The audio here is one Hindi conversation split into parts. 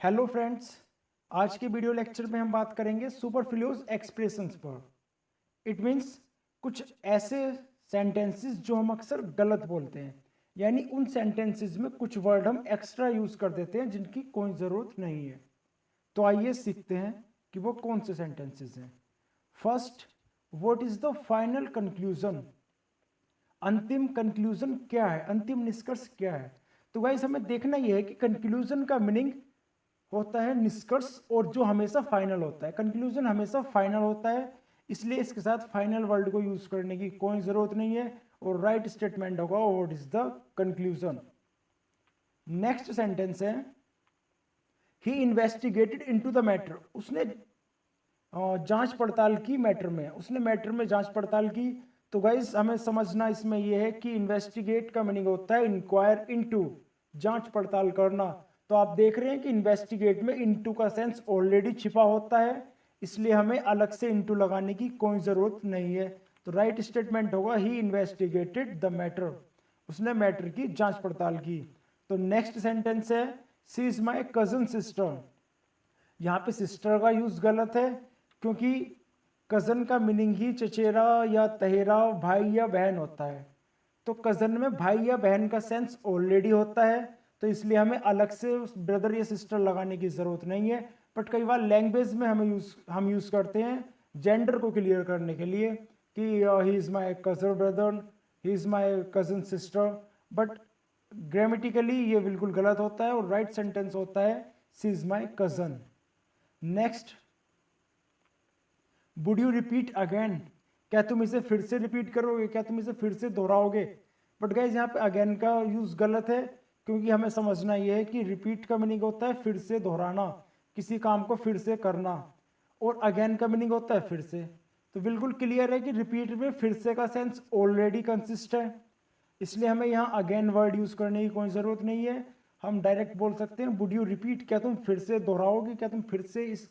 हेलो फ्रेंड्स, आज के वीडियो लेक्चर में हम बात करेंगे सुपरफ्लूअस एक्सप्रेशंस पर। इट मीन्स कुछ ऐसे सेंटेंसेस जो हम अक्सर गलत बोलते हैं, यानी उन सेंटेंसेस में कुछ वर्ड हम एक्स्ट्रा यूज कर देते हैं जिनकी कोई ज़रूरत नहीं है। तो आइए सीखते हैं कि वो कौन से सेंटेंसेस हैं। First, what is the final conclusion. अंतिम कंक्लूजन क्या है, अंतिम निष्कर्ष क्या है। तो गाइस हमें देखना यह है कि कंक्लूजन का मीनिंग होता है निष्कर्ष, और जो हमेशा फाइनल होता है। कंक्लूजन हमेशा फाइनल होता है, इसलिए इसके साथ फाइनल वर्ड को यूज करने की कोई जरूरत नहीं है और राइट स्टेटमेंट होगा what is the conclusion. Next sentence है ही इन्वेस्टिगेटेड इनटू द मैटर। उसने जांच पड़ताल की मैटर में, उसने मैटर में जांच पड़ताल की। तो गाइस हमें समझना इसमें यह है कि इन्वेस्टिगेट का मीनिंग होता है इंक्वायर इनटू, जांच पड़ताल करना। तो आप देख रहे हैं कि इन्वेस्टिगेट में इनटू का सेंस ऑलरेडी छिपा होता है, इसलिए हमें अलग से इनटू लगाने की कोई जरूरत नहीं है। तो राइट स्टेटमेंट होगा ही इन्वेस्टिगेटेड द मैटर, उसने मैटर की जांच पड़ताल की। तो नेक्स्ट सेंटेंस है she is my cousin sister. यहाँ पे सिस्टर का यूज गलत है, क्योंकि कजन का मीनिंग ही चचेरा या तहेरा, भाई या बहन होता है। तो कजन में भाई या बहन का सेंस ऑलरेडी होता है, तो इसलिए हमें अलग से ब्रदर या सिस्टर लगाने की जरूरत नहीं है। बट कई बार लैंग्वेज में हम यूज करते हैं जेंडर को क्लियर करने के लिए कि he is my cousin brother, he is my cousin sister. But grammatically ये बिल्कुल गलत होता है और राइट सेंटेंस होता है she is my cousin. Next, would you repeat again. क्या तुम इसे फिर से रिपीट करोगे, क्या तुम इसे फिर से दोहराओगे। बट गाइज यहाँ पे अगेन का यूज गलत है, क्योंकि हमें समझना यह है कि रिपीट का मीनिंग होता है फिर से दोहराना, किसी काम को फिर से करना, और अगेन का मीनिंग होता है फिर से। तो बिल्कुल क्लियर है कि रिपीट में फिर से का सेंस ऑलरेडी कंसिस्ट है, इसलिए हमें यहाँ अगेन वर्ड यूज करने की कोई जरूरत नहीं है। हम डायरेक्ट बोल सकते हैं वुड यू रिपीट, क्या तुम फिर से दोहराओगे, क्या तुम फिर से इस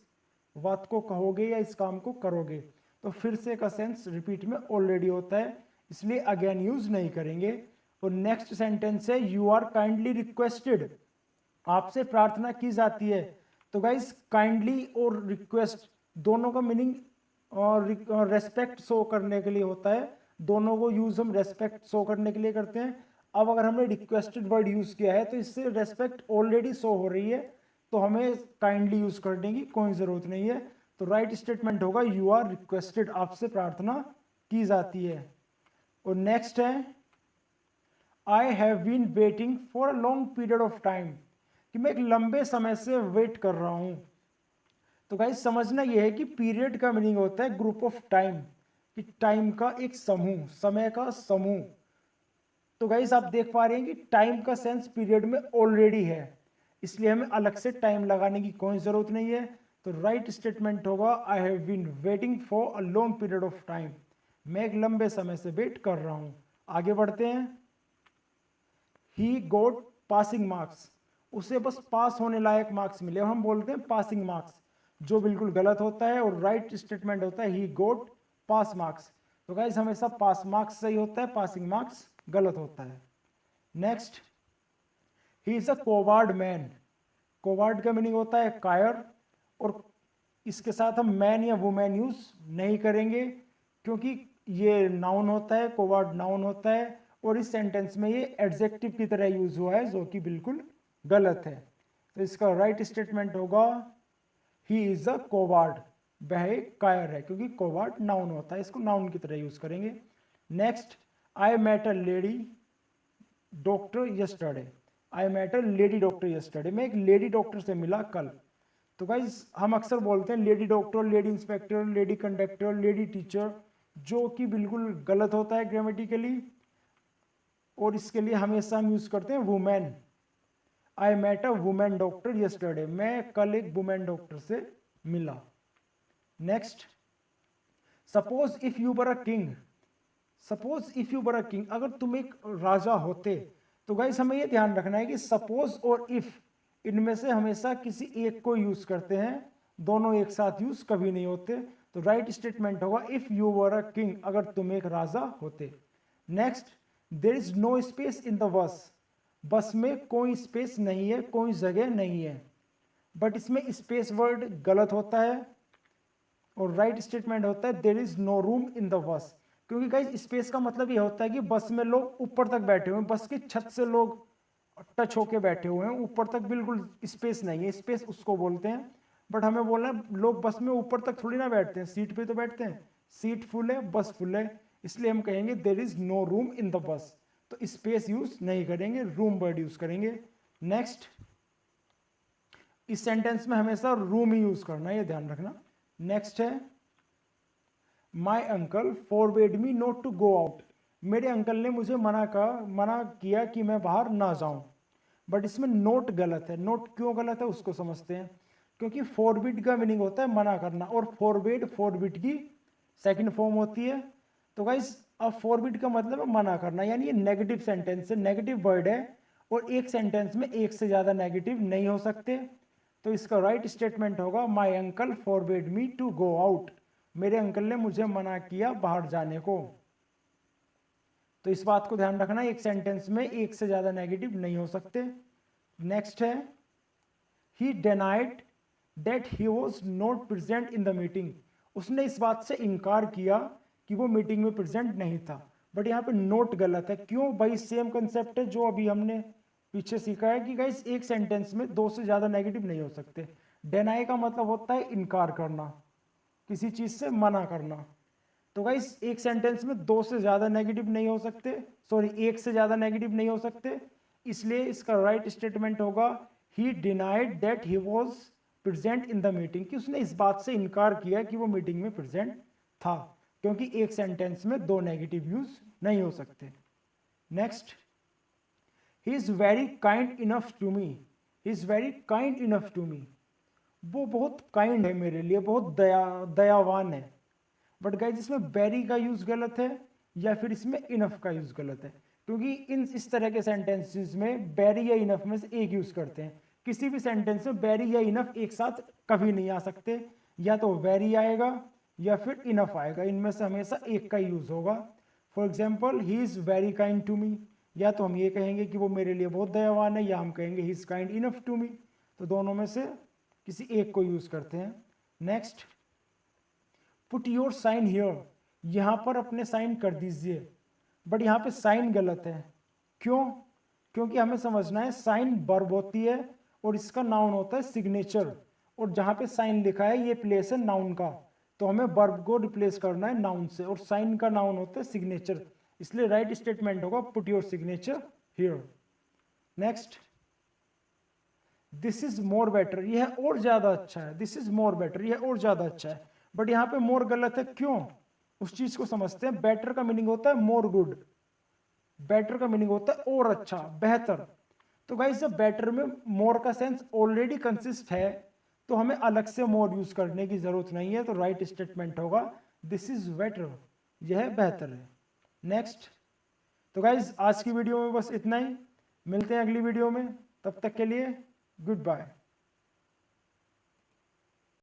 बात को कहोगे या इस काम को करोगे। तो फिर से का सेंस रिपीट में ऑलरेडी होता है, इसलिए अगेन यूज नहीं करेंगे। और नेक्स्ट सेंटेंस है यू आर काइंडली रिक्वेस्टेड, आपसे प्रार्थना की जाती है। तो गाइस काइंडली और रिक्वेस्ट दोनों का मीनिंग और रेस्पेक्ट शो करने के लिए होता है, दोनों को यूज हम रेस्पेक्ट शो करने के लिए करते हैं। अब अगर हमने रिक्वेस्टेड वर्ड यूज किया है तो इससे रेस्पेक्ट ऑलरेडी शो हो रही है, तो हमें काइंडली यूज करने की कोई जरूरत नहीं है। तो राइट स्टेटमेंट होगा यू आर रिक्वेस्टेड, आपसे प्रार्थना की जाती है। और नेक्स्ट है I have been waiting for a long period of time, कि मैं एक लंबे समय से वेट कर रहा हूं। तो गाइस समझना यह है कि पीरियड का मीनिंग होता है ग्रुप ऑफ टाइम, कि टाइम का एक समूह, समय का समूह। तो गाइस आप देख पा रहे हैं कि टाइम का सेंस पीरियड में ऑलरेडी है, इसलिए हमें अलग से टाइम लगाने की कोई जरूरत नहीं है। तो राइट स्टेटमेंट होगा I have been waiting for a long period of time, मैं एक लंबे समय से वेट कर रहा हूं। आगे बढ़ते हैं। ही गोट पासिंग मार्क्स, उसे बस पास होने लायक मार्क्स मिले, हम बोलते हैं पासिंग मार्क्स, जो बिल्कुल गलत होता है। और राइट स्टेटमेंट होता है ही गोट पास मार्क्स। तो गाइस हमेशा पास मार्क्स सही होता है, पासिंग मार्क्स गलत होता है। Next, he is a coward man. Coward का मीनिंग होता है कायर, और इसके साथ हम मैन या वुमेन यूज नहीं करेंगे, क्योंकि ये नाउन होता है, कोवार्ड नाउन होता है, और इस सेंटेंस में ये एडजेक्टिव की तरह यूज हुआ है, जो कि बिल्कुल गलत है। तो इसका राइट स्टेटमेंट होगा ही इज अ कोवार्ड, वह एक कायर है, क्योंकि कोवार्ड नाउन होता है, इसको नाउन की तरह यूज करेंगे। Next, I met a lady doctor yesterday, I met a lady doctor yesterday, मैं एक लेडी डॉक्टर से मिला कल। तो गाइज हम अक्सर बोलते हैं lady doctor, lady inspector, lady conductor, lady teacher, जो कि बिल्कुल गलत होता है ग्रामेटिकली, और इसके लिए हमेशा हम यूज करते हैं women. I met a women doctor yesterday, मैं कल एक वुमेन डॉक्टर से मिला। Next, suppose if you were a king, suppose if you were a king, अगर तुम एक राजा होते। तो गाइस हमें यह ध्यान रखना है कि सपोज और इफ, इनमें से हमेशा किसी एक को यूज करते हैं, दोनों एक साथ यूज कभी नहीं होते। तो राइट स्टेटमेंट होगा if you were a king, अगर तुम एक राजा होते। Next, there is no space in the bus, bus में कोई स्पेस नहीं है, कोई जगह नहीं है। बट इसमें स्पेस वर्ड गलत होता है और राइट स्टेटमेंट होता है there is no room in the bus. क्योंकि गाइस स्पेस का मतलब ये होता है कि बस में लोग ऊपर तक बैठे हुए हैं, बस की छत से लोग टच होके बैठे हुए हैं, ऊपर तक बिल्कुल स्पेस नहीं है, स्पेस उसको बोलते हैं। बट हमें बोलना है लोग बस में ऊपर तक थोड़ी ना बैठते हैं, सीट पे तो बैठते हैं, सीट फुल है, बस फुल है, इसलिए हम कहेंगे there is no room in the bus. तो स्पेस यूज नहीं करेंगे, रूम वर्ड यूज करेंगे। नेक्स्ट, इस सेंटेंस में हमेशा रूम ही यूज करना है, ये ध्यान रखना। नेक्स्ट है my uncle forbade me not to go out. मेरे अंकल ने मुझे मना किया कि मैं बाहर ना जाऊं। बट इसमें नोट गलत है। नोट क्यों गलत है उसको समझते हैं। क्योंकि फॉरबिड का मीनिंग होता है मना करना, और फॉरबिड की सेकंड फॉर्म होती है। तो गाइस अब फॉरबिड का मतलब है मना करना, यानी ये नेगेटिव सेंटेंस है, नेगेटिव वर्ड है, और एक सेंटेंस में एक से ज्यादा नेगेटिव नहीं हो सकते। तो इसका राइट स्टेटमेंट होगा my uncle forbid me to go out. मेरे अंकल ने मुझे मना किया बाहर जाने को। तो इस बात को ध्यान रखना, एक सेंटेंस में एक से ज्यादा नेगेटिव नहीं हो सकते। नेक्स्ट है ही denied that he was not present in the meeting. उसने इस बात से इनकार किया कि वो मीटिंग में प्रेजेंट नहीं था। बट यहाँ पे नोट गलत है। क्यों भाई? सेम कंसेप्ट है जो अभी हमने पीछे सीखा है कि गाइस एक सेंटेंस में दो से ज्यादा नेगेटिव नहीं हो सकते। डिनाई का मतलब होता है इनकार करना, किसी चीज से मना करना। तो गाइस एक सेंटेंस में दो से ज्यादा नेगेटिव नहीं हो सकते, सॉरी एक से ज्यादा नेगेटिव नहीं हो सकते, इसलिए इसका राइट स्टेटमेंट होगा ही denied that he was present in the meeting, कि उसने इस बात से इनकार किया कि वो मीटिंग में प्रेजेंट था। क्योंकि एक सेंटेंस में दो नेगेटिव यूज नहीं हो सकते। Next, he is very kind enough to me. He is very kind enough to me, वो बहुत काइंड है मेरे लिए, बहुत दयावान है। बट गाइस इसमें वेरी का यूज गलत है, या फिर इसमें इनफ का यूज गलत है। क्योंकि इस तरह के सेंटेंसेस में वेरी या इनफ में से एक यूज करते हैं। किसी भी सेंटेंस में वेरी या इनफ एक साथ कभी नहीं आ सकते, या तो वेरी आएगा या फिर इनफ आएगा, इनमें से हमेशा एक का यूज होगा। For example he is very kind to me, या तो हम ये कहेंगे कि वो मेरे लिए बहुत दयावान है, या हम कहेंगे he is kind enough to me. तो दोनों में से किसी एक को यूज करते हैं। Next, put your sign here. यहां पर अपने साइन कर दीजिए। बट यहां पे साइन गलत है। क्यों? क्योंकि हमें समझना है साइन वर्ब होती है और इसका नाउन होता है सिग्नेचर, और जहां पे साइन लिखा है ये प्लेस है नाउन का, तो हमें वर्ब को रिप्लेस करना है नाउन से, और साइन का नाउन होता है सिग्नेचर। इसलिए राइट स्टेटमेंट होगा put your signature here. Next, this is more better. यह और ज्यादा अच्छा है। दिस इज मोर बेटर, यह और ज्यादा अच्छा है। बट यहां पे मोर गलत है। क्यों? उस चीज को समझते हैं। बेटर का मीनिंग होता है मोर गुड, बेटर का मीनिंग होता है और अच्छा, बेहतर। तो गाइस जब बेटर में मोर का सेंस ऑलरेडी कंसिस्ट है, तो हमें अलग से मोर यूज करने की जरूरत नहीं है। तो राइट स्टेटमेंट होगा दिस इज बेटर, यह बेहतर है। नेक्स्ट, तो गाइस आज की वीडियो में बस इतना ही। मिलते हैं अगली वीडियो में, तब तक के लिए गुड बाय।